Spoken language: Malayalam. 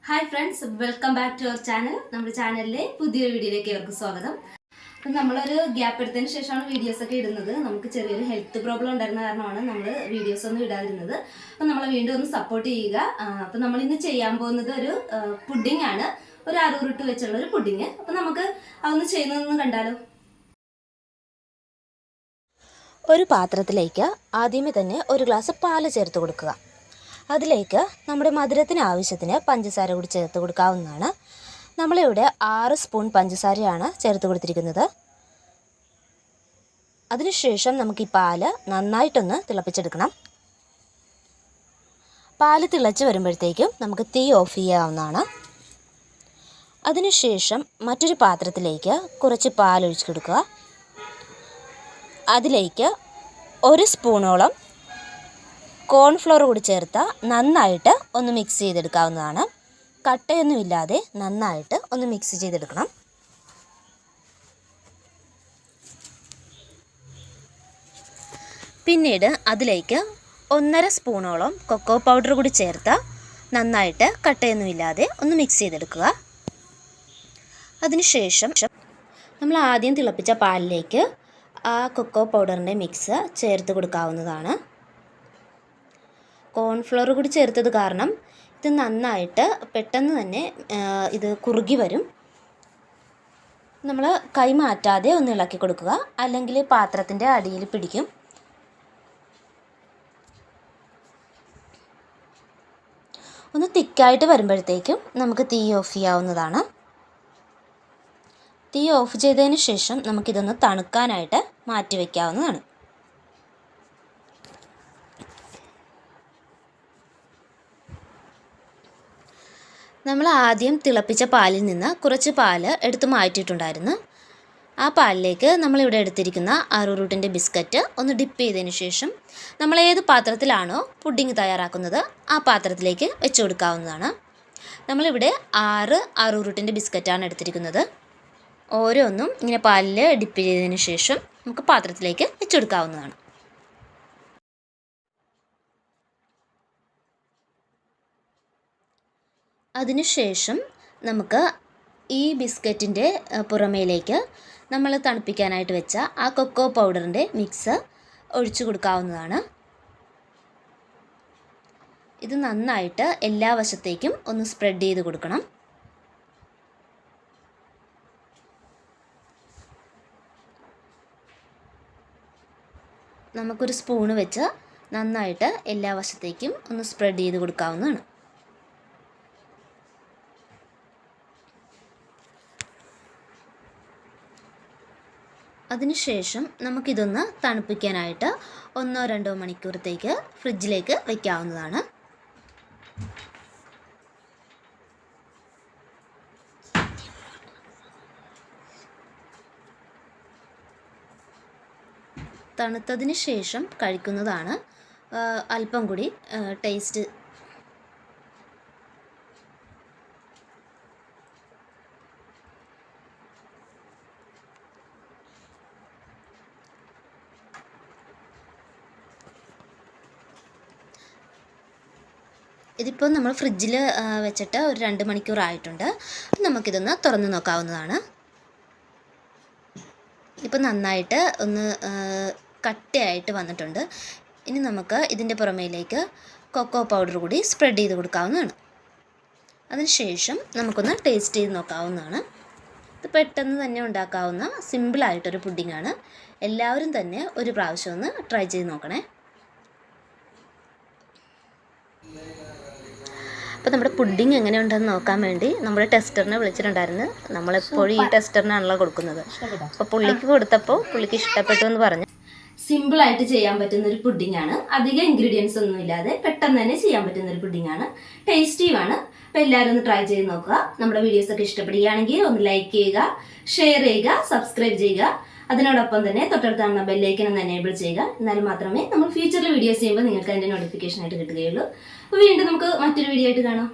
Hi friends, welcome back to our channel. നമ്മുടെ ചാനലിലെ പുതിയൊരു വീഡിയോയിലേക്ക് ഏവർക്കും സ്വാഗതം. അപ്പോൾ നമ്മളൊരു ഗ്യാപ്പ് എടുത്തതിന് ശേഷമാണ് വീഡിയോസ് ഒക്കെ ഇടുന്നത്. നമുക്ക് ചെറിയൊരു ഹെൽത്ത് പ്രോബ്ലം ഉണ്ടായിരുന്ന കാരണമാണ് നമ്മൾ വീഡിയോസ് ഒന്നും ഇടാതിരുന്നത്. അപ്പോൾ നമ്മളെ വീണ്ടും ഒന്ന് സപ്പോർട്ട് ചെയ്യുക. അപ്പോൾ നമ്മൾ ഇന്ന് ചെയ്യാൻ പോകുന്നത് ഒരു പുഡിംഗ് ആണ്. ഒരു arrowroot വെച്ചുള്ള ഒരു പുഡിംഗ്. അപ്പോൾ നമുക്ക് അതൊന്ന് ചെയ്യുന്നതൊന്ന് കണ്ടാലോ. ഒരു പാത്രത്തിലേക്ക് ആദ്യമേ തന്നെ ഒരു ഗ്ലാസ് പാല് ചേർത്ത് കൊടുക്കുക. അതിലേക്ക് നമ്മുടെ മധുരത്തിന് ആവശ്യത്തിന് പഞ്ചസാര കൂടി ചേർത്ത് കൊടുക്കാവുന്നതാണ്. നമ്മളിവിടെ 6 സ്പൂൺ പഞ്ചസാരയാണ് ചേർത്ത് കൊടുത്തിരിക്കുന്നത്. അതിനുശേഷം നമുക്ക് ഈ പാല് നന്നായിട്ടൊന്ന് തിളപ്പിച്ചെടുക്കണം. പാല് തിളച്ച് വരുമ്പോഴത്തേക്കും നമുക്ക് തീ ഓഫ് ചെയ്യാവുന്നതാണ്. അതിനുശേഷം മറ്റൊരു പാത്രത്തിലേക്ക് കുറച്ച് പാലൊഴിച്ച് കൊടുക്കുക. അതിലേക്ക് 1 സ്പൂണോളം കോൺഫ്ലോർ കൂടി ചേർത്ത് നന്നായിട്ട് ഒന്ന് മിക്സ് ചെയ്തെടുക്കാവുന്നതാണ്. കട്ടയൊന്നുമില്ലാതെ നന്നായിട്ട് ഒന്ന് മിക്സ് ചെയ്തെടുക്കണം. പിന്നീട് അതിലേക്ക് 1.5 സ്പൂണോളം കൊക്കോ പൗഡർ കൂടി ചേർത്ത് നന്നായിട്ട് കട്ടയൊന്നുമില്ലാതെ ഒന്ന് മിക്സ് ചെയ്തെടുക്കുക. അതിനുശേഷം നമ്മൾ ആദ്യം തിളപ്പിച്ച പാലിലേക്ക് ആ കൊക്കോ പൗഡറിൻ്റെ മിക്സ് ചേർത്ത് കൊടുക്കാവുന്നതാണ്. കോൺഫ്ലോർ കൂടി ചേർത്തത് കാരണം ഇത് നന്നായിട്ട് പെട്ടെന്ന് തന്നെ ഇത് കുറുകി വരും. നമ്മൾ കൈ മാറ്റാതെ ഒന്ന് ഇളക്കി കൊടുക്കുക, അല്ലെങ്കിൽ പാത്രത്തിൻ്റെ അടിയിൽ പിടിക്കും. ഒന്ന് തിക്കായിട്ട് വരുമ്പോഴത്തേക്കും നമുക്ക് തീ ഓഫ് ചെയ്യാവുന്നതാണ്. തീ ഓഫ് ചെയ്തതിന് ശേഷം നമുക്കിതൊന്ന് തണുക്കാനായിട്ട് മാറ്റി വയ്ക്കാവുന്നതാണ്. നമ്മൾ ആദ്യം തിളപ്പിച്ച പാലിൽ നിന്ന് കുറച്ച് പാല് എടുത്ത് മാറ്റിയിട്ടുണ്ടായിരുന്നു. ആ പാലിലേക്ക് നമ്മളിവിടെ എടുത്തിരിക്കുന്ന arrowrootൻ്റെ ബിസ്ക്കറ്റ് ഒന്ന് ഡിപ്പ് ചെയ്തതിന് ശേഷം നമ്മൾ ഏത് പാത്രത്തിലാണോ പുഡിംഗ് തയ്യാറാക്കുന്നത് ആ പാത്രത്തിലേക്ക് വെച്ച് കൊടുക്കാവുന്നതാണ്. നമ്മളിവിടെ 6 arrowrootൻ്റെ ബിസ്ക്കറ്റാണ് എടുത്തിരിക്കുന്നത്. ഓരോന്നും ഇങ്ങനെ പാലിൽ ഡിപ്പ് ചെയ്തതിന് ശേഷം നമുക്ക് പാത്രത്തിലേക്ക് വെച്ച് കൊടുക്കാവുന്നതാണ്. അതിനുശേഷം നമുക്ക് ഈ ബിസ്ക്കറ്റിൻ്റെ പുറമേലേക്ക് നമ്മൾ തണുപ്പിക്കാനായിട്ട് വെച്ച ആ കൊക്കോ പൗഡറിൻ്റെ മിക്സ് ഒഴിച്ചു കൊടുക്കാവുന്നതാണ്. ഇത് നന്നായിട്ട് എല്ലാ വശത്തേക്കും ഒന്ന് സ്പ്രെഡ് ചെയ്ത് കൊടുക്കണം. നമുക്കൊരു സ്പൂണ് വെച്ച് നന്നായിട്ട് എല്ലാ വശത്തേക്കും ഒന്ന് സ്പ്രെഡ് ചെയ്ത് കൊടുക്കാവുന്നതാണ്. അതിനുശേഷം നമുക്കിതൊന്ന് തണുപ്പിക്കാനായിട്ട് 1-2 മണിക്കൂറത്തേക്ക് ഫ്രിഡ്ജിലേക്ക് വയ്ക്കാവുന്നതാണ്. തണുത്തതിന് ശേഷം കഴിക്കുന്നതാണ് അല്പം കൂടി ടേസ്റ്റ്. ഇതിപ്പോൾ നമ്മൾ ഫ്രിഡ്ജിൽ വെച്ചിട്ട് ഒരു 2 മണിക്കൂറായിട്ടുണ്ട്. നമുക്കിതൊന്ന് തുറന്ന് നോക്കാവുന്നതാണ്. ഇപ്പോൾ നന്നായിട്ട് ഒന്ന് കട്ടയായിട്ട് വന്നിട്ടുണ്ട്. ഇനി നമുക്ക് ഇതിൻ്റെ പുറമേലേക്ക് കൊക്കോ പൗഡർ കൂടി സ്പ്രെഡ് ചെയ്ത് കൊടുക്കാവുന്നതാണ്. അതിനുശേഷം നമുക്കൊന്ന് ടേസ്റ്റ് ചെയ്ത് നോക്കാവുന്നതാണ്. ഇത് പെട്ടെന്ന് തന്നെ ഉണ്ടാക്കാവുന്ന സിമ്പിളായിട്ടൊരു പുഡിങ്ങാണ്. എല്ലാവരും തന്നെ ഒരു പ്രാവശ്യം ഒന്ന് ട്രൈ ചെയ്ത് നോക്കണേ. അപ്പോൾ നമ്മുടെ പുഡിംഗ് എങ്ങനെയുണ്ടെന്ന് നോക്കാൻ വേണ്ടി നമ്മുടെ ടെസ്റ്ററിനെ വിളിച്ചിട്ടുണ്ടായിരുന്നു. നമ്മളെപ്പോഴും ഈ ടെസ്റ്ററിനാണല്ലോ കൊടുക്കുന്നത്. അപ്പോൾ പുള്ളിക്ക് കൊടുത്തപ്പോൾ പുള്ളിക്ക് ഇഷ്ടപ്പെട്ടു എന്ന് പറഞ്ഞു. സിമ്പിളായിട്ട് ചെയ്യാൻ പറ്റുന്ന ഒരു പുഡിംഗ് ആണ്. അധികം ഇൻഗ്രീഡിയൻസ് ഒന്നും ഇല്ലാതെ പെട്ടെന്ന് തന്നെ ചെയ്യാൻ പറ്റുന്ന ഒരു പുഡിംഗ് ആണ്. ടേസ്റ്റിയുമാണ്. അപ്പോൾ എല്ലാവരും ഒന്ന് ട്രൈ ചെയ്ത് നോക്കുക. നമ്മുടെ വീഡിയോസ് ഒക്കെ ഇഷ്ടപ്പെടുകയാണെങ്കിൽ ഒന്ന് ലൈക്ക് ചെയ്യുക, ഷെയർ ചെയ്യുക, സബ്സ്ക്രൈബ് ചെയ്യുക. അതിനോടൊപ്പം തന്നെ തൊട്ടടുത്ത് കാണുന്ന ബെല്ലൈക്കൻ ഒന്ന് എനേബിൾ ചെയ്യുക. എന്നാൽ മാത്രമേ നമ്മൾ ഫ്യൂച്ചറിൽ വീഡിയോസ് ചെയ്യുമ്പോൾ നിങ്ങൾക്ക് അതിൻ്റെ നോട്ടിഫിക്കേഷൻ ആയിട്ട് കിട്ടുകയുള്ളൂ. അപ്പോൾ വീണ്ടും നമുക്ക് മറ്റൊരു വീഡിയോ ആയിട്ട് കാണാം.